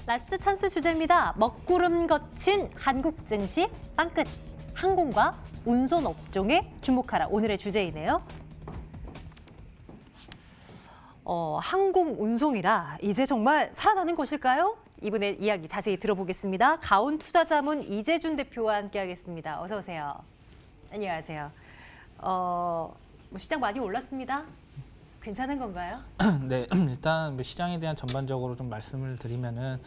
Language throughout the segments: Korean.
라스트 찬스 주제입니다. 먹구름 거친 한국 증시 빵끝. 항공과 운송 업종에 주목하라. 오늘의 주제이네요. 항공 운송이라 이제 정말 살아나는 것일까요? 이분의 이야기 자세히 들어보겠습니다. 가온 투자자문 이재준 대표와 함께하겠습니다. 어서 오세요. 안녕하세요. 시장 많이 올랐습니다. 괜찮은 건가요? 네, 일단 시장에 대한 전반적으로 좀 말씀을 드리면은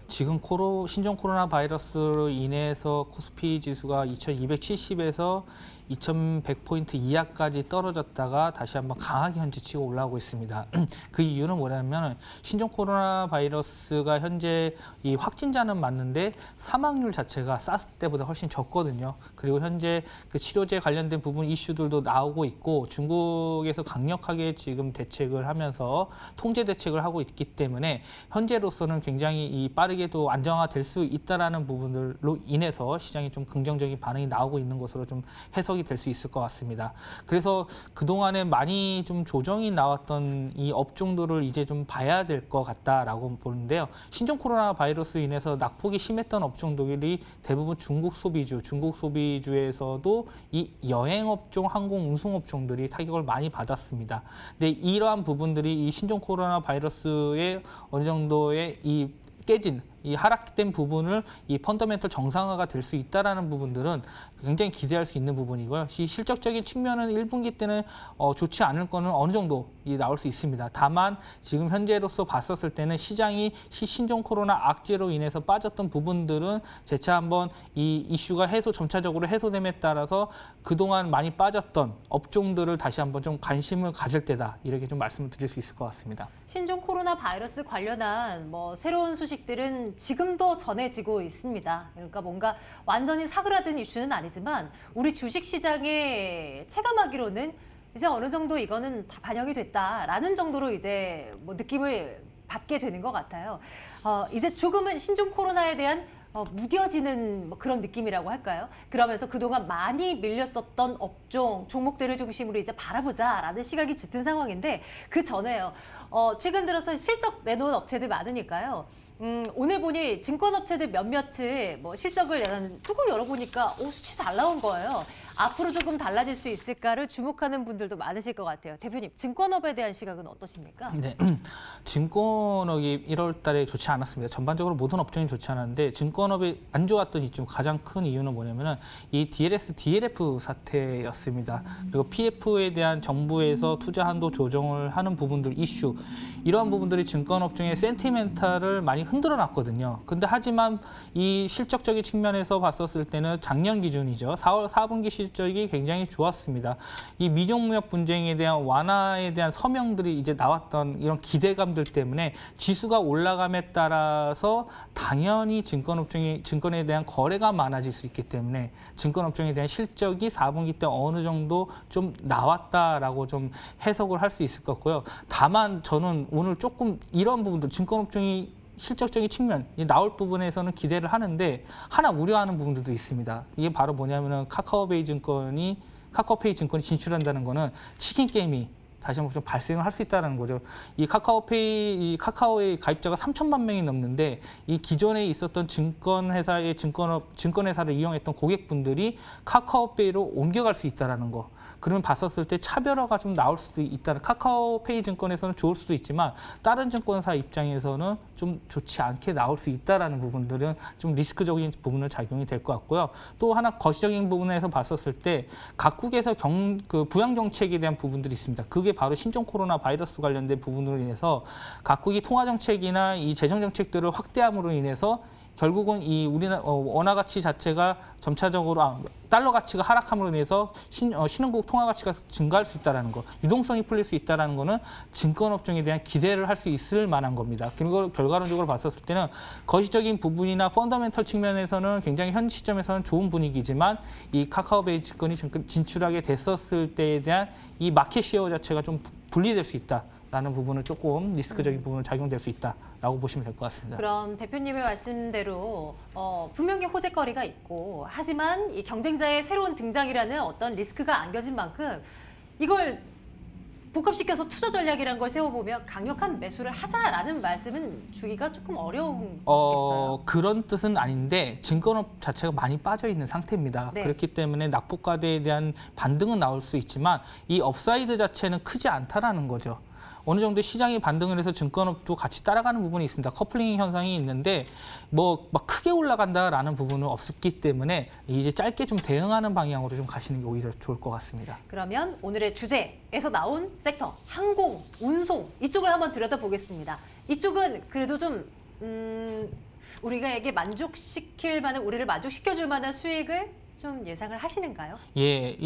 지금 신종 코로나 바이러스로 인해서 코스피 지수가 2270에서 2100포인트 이하까지 떨어졌다가 다시 한번 강하게 현재 치고 올라오고 있습니다. 그 이유는 뭐냐면 신종 코로나 바이러스가 현재 이 확진자는 맞는데 사망률 자체가 사스 때보다 훨씬 적거든요. 그리고 현재 그 치료제 관련된 부분 이슈들도 나오고 있고 중국에서 강력하게 지금 대책을 하면서 통제 대책을 하고 있기 때문에 현재로서는 굉장히 빠르게도 안정화될 수 있다라는 부분들로 인해서 시장이 좀 긍정적인 반응이 나오고 있는 것으로 좀 해석이 될 수 있을 것 같습니다. 그래서 그동안에 많이 좀 조정이 나왔던 이 업종들을 이제 좀 봐야 될 것 같다라고 보는데요. 신종 코로나 바이러스로 인해서 낙폭이 심했던 업종들이 대부분 중국 소비주에서도 이 여행업종, 항공 운송업종들이 타격을 많이 받았습니다. 근데 이러한 부분들이 이 신종 코로나 바이러스의 어느 정도의 깨진 이 하락된 부분을 이 펀더멘털 정상화가 될 수 있다라는 부분들은 굉장히 기대할 수 있는 부분이고요. 이 실적적인 측면은 1분기 때는 좋지 않을 거는 어느 정도 나올 수 있습니다. 다만 지금 현재로서 봤었을 때는 시장이 신종 코로나 악재로 인해서 빠졌던 부분들은 재차 한번 이 이슈가 점차적으로 해소됨에 따라서 그동안 많이 빠졌던 업종들을 다시 한번 좀 관심을 가질 때다. 이렇게 좀 말씀을 드릴 수 있을 것 같습니다. 신종 코로나 바이러스 관련한 새로운 소식들은 지금도 전해지고 있습니다. 그러니까 뭔가 완전히 사그라든 이슈는 아니지만 우리 주식시장에 체감하기로는 이제 어느 정도 이거는 다 반영이 됐다라는 정도로 이제 느낌을 받게 되는 것 같아요. 이제 조금은 신종 코로나에 대한 무뎌지는 그런 느낌이라고 할까요? 그러면서 그동안 많이 밀렸었던 업종, 종목들을 중심으로 이제 바라보자라는 시각이 짙은 상황인데 그 전에요. 최근 들어서 실적 내놓은 업체들 많으니까요. 오늘 보니 증권업체들 몇몇을 실적을 뚜껑 열어보니까 수치 잘 나온 거예요. 앞으로 조금 달라질 수 있을까를 주목하는 분들도 많으실 것 같아요. 대표님, 증권업에 대한 시각은 어떠십니까? 네, 증권업이 1월 달에 좋지 않았습니다. 전반적으로 모든 업종이 좋지 않았는데 증권업이 안 좋았던 좀 가장 큰 이유는 뭐냐면은 이 DLS, DLF 사태였습니다. 그리고 PF에 대한 정부에서 투자 한도 조정을 하는 부분들 이슈, 이러한 부분들이 증권업종의 센티멘탈을 많이 흔들어 놨거든요. 근데 하지만 이 실적적인 측면에서 봤었을 때는 작년 기준이죠. 4분기 실적이 굉장히 좋았습니다. 이 미정무역 분쟁에 대한 완화에 대한 서명들이 이제 나왔던 이런 기대감들 때문에 지수가 올라감에 따라서 당연히 증권에 대한 거래가 많아질 수 있기 때문에 증권업종에 대한 실적이 4분기 때 어느 정도 좀 나왔다라고 좀 해석을 할 수 있을 것 같고요. 다만 저는 오늘 조금 이런 부분들 증권업종이 실적적인 측면, 나올 부분에서는 기대를 하는데 하나 우려하는 부분들도 있습니다. 이게 바로 뭐냐면은 카카오페이 증권이 진출한다는 거는 치킨 게임이 다시 한번 좀 발생을 할 수 있다는 거죠. 이 카카오의 가입자가 3천만 명이 넘는데 이 기존에 있었던 증권회사를 이용했던 고객분들이 카카오페이로 옮겨갈 수 있다는 거. 그러면 봤었을 때 차별화가 좀 나올 수도 있다는, 카카오페이 증권에서는 좋을 수도 있지만 다른 증권사 입장에서는 좀 좋지 않게 나올 수 있다는 부분들은 좀 리스크적인 부분을 작용이 될 것 같고요. 또 하나 거시적인 부분에서 봤었을 때 각국에서 부양 정책에 대한 부분들이 있습니다. 그게 바로 신종 코로나 바이러스 관련된 부분으로 인해서 각국이 통화 정책이나 이 재정 정책들을 확대함으로 인해서 결국은 이 우리나라 원화 가치 자체가 점차적으로 달러 가치가 하락함으로 인해서 신흥국 통화 가치가 증가할 수 있다는 거, 유동성이 풀릴 수 있다는 거는 증권업종에 대한 기대를 할 수 있을 만한 겁니다. 그리고 결과론적으로 봤었을 때는 거시적인 부분이나 펀더멘털 측면에서는 굉장히 현 시점에서는 좋은 분위기지만 이 카카오페이 증권이 진출하게 됐었을 때에 대한 이 마켓 시어 자체가 좀 분리될 수 있다. 라는 부분은 조금 리스크적인 부분을 작용될 수 있다라고 보시면 될 것 같습니다. 그럼 대표님의 말씀대로 분명히 호재거리가 있고 하지만 이 경쟁자의 새로운 등장이라는 어떤 리스크가 안겨진 만큼 이걸 복합시켜서 투자 전략이라는 걸 세워보면 강력한 매수를 하자라는 말씀은 주기가 조금 어려운 거겠어요. 그런 뜻은 아닌데 증권업 자체가 많이 빠져 있는 상태입니다. 네. 그렇기 때문에 낙폭과대에 대한 반등은 나올 수 있지만 이 업사이드 자체는 크지 않다라는 거죠. 어느 정도 시장이 반등을 해서 증권업도 같이 따라가는 부분이 있습니다. 커플링 현상이 있는데 뭐 막 크게 올라간다라는 부분은 없었기 때문에 이제 짧게 좀 대응하는 방향으로 좀 가시는 게 오히려 좋을 것 같습니다. 그러면 오늘의 주제에서 나온 섹터 항공, 운송 이쪽을 한번 들여다보겠습니다. 이쪽은 그래도 좀 우리가에게 만족시킬 만한 우리를 만족시켜줄 만한 수익을 좀 예상을 하시는가요? 예,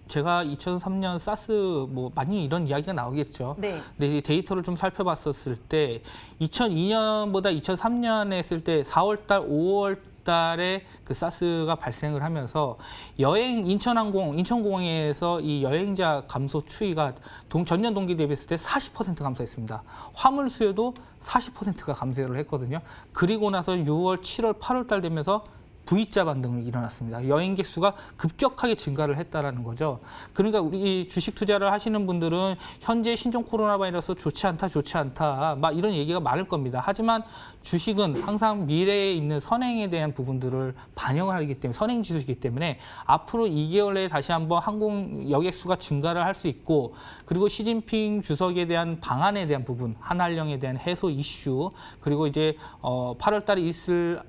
제가 2003년 사스 뭐 많이 이런 이야기가 나오겠죠. 네. 근데 이 데이터를 좀 살펴봤었을 때 2002년보다 2003년에 했을 때 4월달, 5월달에 그 사스가 발생을 하면서 인천공항에서 이 여행자 감소 추이가 전년 동기 대비했을 때 40% 감소했습니다. 화물 수요도 40%가 감소를 했거든요. 그리고 나서 6월, 7월, 8월달 되면서 V자 반등이 일어났습니다. 여행객 수가 급격하게 증가를 했다라는 거죠. 그러니까 우리 주식 투자를 하시는 분들은 현재 신종 코로나 바이러스 좋지 않다, 막 이런 얘기가 많을 겁니다. 하지만 주식은 항상 미래에 있는 선행에 대한 부분들을 반영을 하기 때문에 선행 지수이기 때문에 앞으로 2개월 내에 다시 한번 항공 여객 수가 증가를 할 수 있고 그리고 시진핑 주석에 대한 방안에 대한 부분, 한한령에 대한 해소 이슈 그리고 이제 8월 달에 있을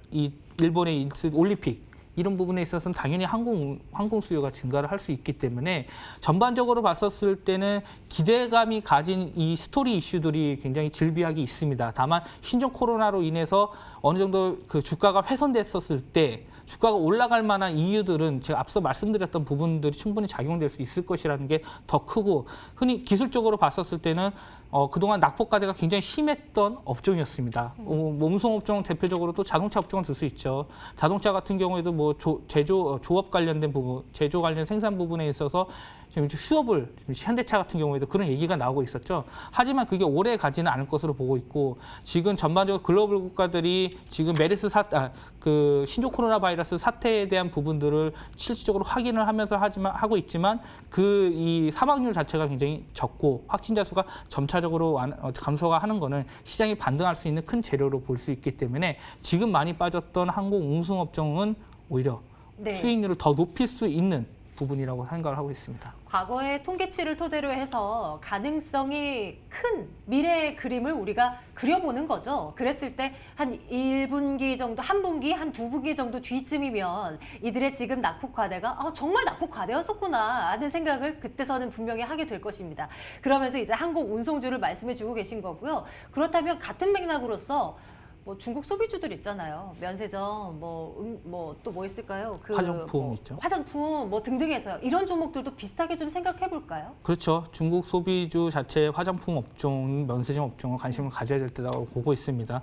일본의 올림픽 이런 부분에 있어서는 당연히 항공 수요가 증가를 할 수 있기 때문에 전반적으로 봤었을 때는 기대감이 가진 이 스토리 이슈들이 굉장히 질비하게 있습니다. 다만 신종 코로나로 인해서 어느 정도 그 주가가 훼손됐었을 때 주가가 올라갈 만한 이유들은 제가 앞서 말씀드렸던 부분들이 충분히 작용될 수 있을 것이라는 게 더 크고 흔히 기술적으로 봤었을 때는 그동안 낙폭과대가 굉장히 심했던 업종이었습니다. 운송 업종은 대표적으로 또 자동차 업종을 들 수 있죠. 자동차 같은 경우에도 뭐 조업 관련된 부분, 제조 관련 생산 부분에 있어서 지금 휴업을 현대차 같은 경우에도 그런 얘기가 나오고 있었죠. 하지만 그게 오래 가지는 않을 것으로 보고 있고 지금 전반적으로 글로벌 국가들이 지금 그 신종 코로나 바이러스 사태에 대한 부분들을 실질적으로 확인을 하면서 하고 있지만 이 사망률 자체가 굉장히 적고 확진자 수가 점차적으로 감소가 하는 거는 시장이 반등할 수 있는 큰 재료로 볼 수 있기 때문에 지금 많이 빠졌던 항공 운송 업종은 오히려 네. 수익률을 더 높일 수 있는 부분이라고 생각을 하고 있습니다. 과거의 통계치를 토대로 해서 가능성이 큰 미래의 그림을 우리가 그려보는 거죠. 그랬을 때 한 1분기 정도, 한 분기, 한 2분기 정도 뒤쯤이면 이들의 지금 낙폭 과대가 정말 낙폭 과대였었구나 하는 생각을 그때서는 분명히 하게 될 것입니다. 그러면서 이제 항공 운송주를 말씀해 주고 계신 거고요. 그렇다면 같은 맥락으로서 뭐 중국 소비주들 있잖아요. 면세점, 또 뭐 있을까요? 화장품 있죠. 화장품 뭐 등등해서요. 이런 종목들도 비슷하게 좀 생각해 볼까요? 그렇죠. 중국 소비주 자체의 화장품 업종, 면세점 업종을 관심을 가져야 될 때라고 보고 있습니다.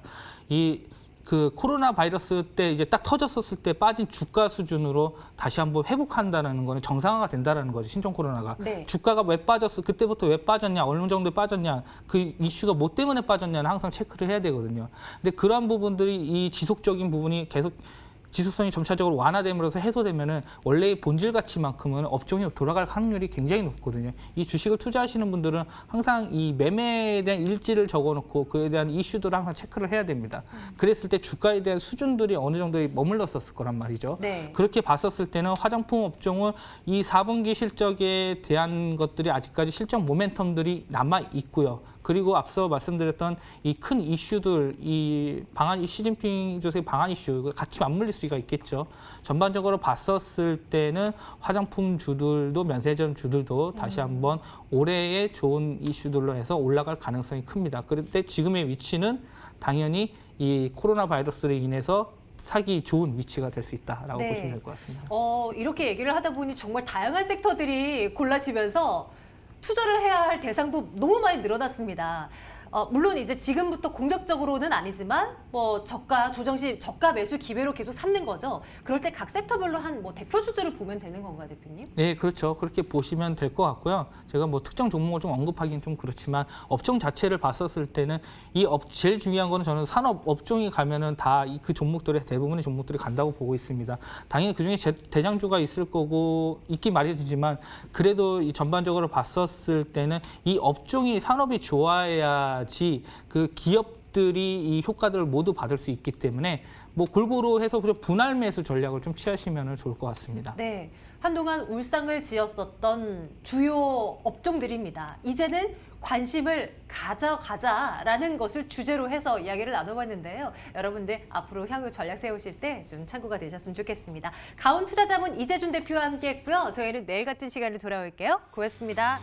그 코로나 바이러스 때 이제 딱 터졌었을 때 빠진 주가 수준으로 다시 한번 회복한다는 거는 정상화가 된다는 거죠. 신종 코로나가. 네. 주가가 왜 빠졌어? 그때부터 왜 빠졌냐? 어느 정도에 빠졌냐? 그 이슈가 뭐 때문에 빠졌냐는 항상 체크를 해야 되거든요. 근데 그러한 부분들이 이 지속적인 부분이 계속 지속성이 점차적으로 완화됨으로써 해소되면은 원래의 본질 가치만큼은 업종이 돌아갈 확률이 굉장히 높거든요. 이 주식을 투자하시는 분들은 항상 이 매매에 대한 일지를 적어놓고 그에 대한 이슈들을 항상 체크를 해야 됩니다. 그랬을 때 주가에 대한 수준들이 어느 정도에 머물렀었을 거란 말이죠. 네. 그렇게 봤었을 때는 화장품 업종은 이 4분기 실적에 대한 것들이 아직까지 실적 모멘텀들이 남아 있고요. 그리고 앞서 말씀드렸던 이 큰 이슈들, 시진핑 주석의 방한 이슈 같이 맞물릴 수가 있겠죠. 전반적으로 봤었을 때는 화장품 주들도 면세점 주들도 다시 한번 올해의 좋은 이슈들로 해서 올라갈 가능성이 큽니다. 그런데 지금의 위치는 당연히 이 코로나 바이러스로 인해서 사기 좋은 위치가 될 수 있다라고 네. 보시면 될 것 같습니다. 이렇게 얘기를 하다 보니 정말 다양한 섹터들이 골라지면서 투자를 해야 할 대상도 너무 많이 늘어났습니다. 물론 이제 지금부터 공격적으로는 아니지만 뭐 저가 조정 시 저가 매수 기회로 계속 삼는 거죠. 그럴 때 각 섹터별로 한 뭐 대표주들을 보면 되는 건가요, 대표님? 네, 그렇죠. 그렇게 보시면 될 것 같고요. 제가 뭐 특정 종목을 좀 언급하기는 좀 그렇지만 업종 자체를 봤었을 때는 제일 중요한 거는 저는 산업 업종이 가면은 다 그 종목들의 대부분의 종목들이 간다고 보고 있습니다. 당연히 그중에 대장주가 있을 거고 있기 마련이지만 그래도 이 전반적으로 봤었을 때는 이 업종이 산업이 좋아야지 그 기업들이 이 효과들을 모두 받을 수 있기 때문에 뭐 골고루 해서 좀 분할 매수 전략을 좀 취하시면 좋을 것 같습니다. 네, 한동안 울상을 지었었던 주요 업종들입니다. 이제는 관심을 가져가자라는 것을 주제로 해서 이야기를 나눠봤는데요. 여러분들 앞으로 향후 전략 세우실 때 좀 참고가 되셨으면 좋겠습니다. 가온투자자문 이재준 대표와 함께했고요. 저희는 내일 같은 시간에 돌아올게요. 고맙습니다.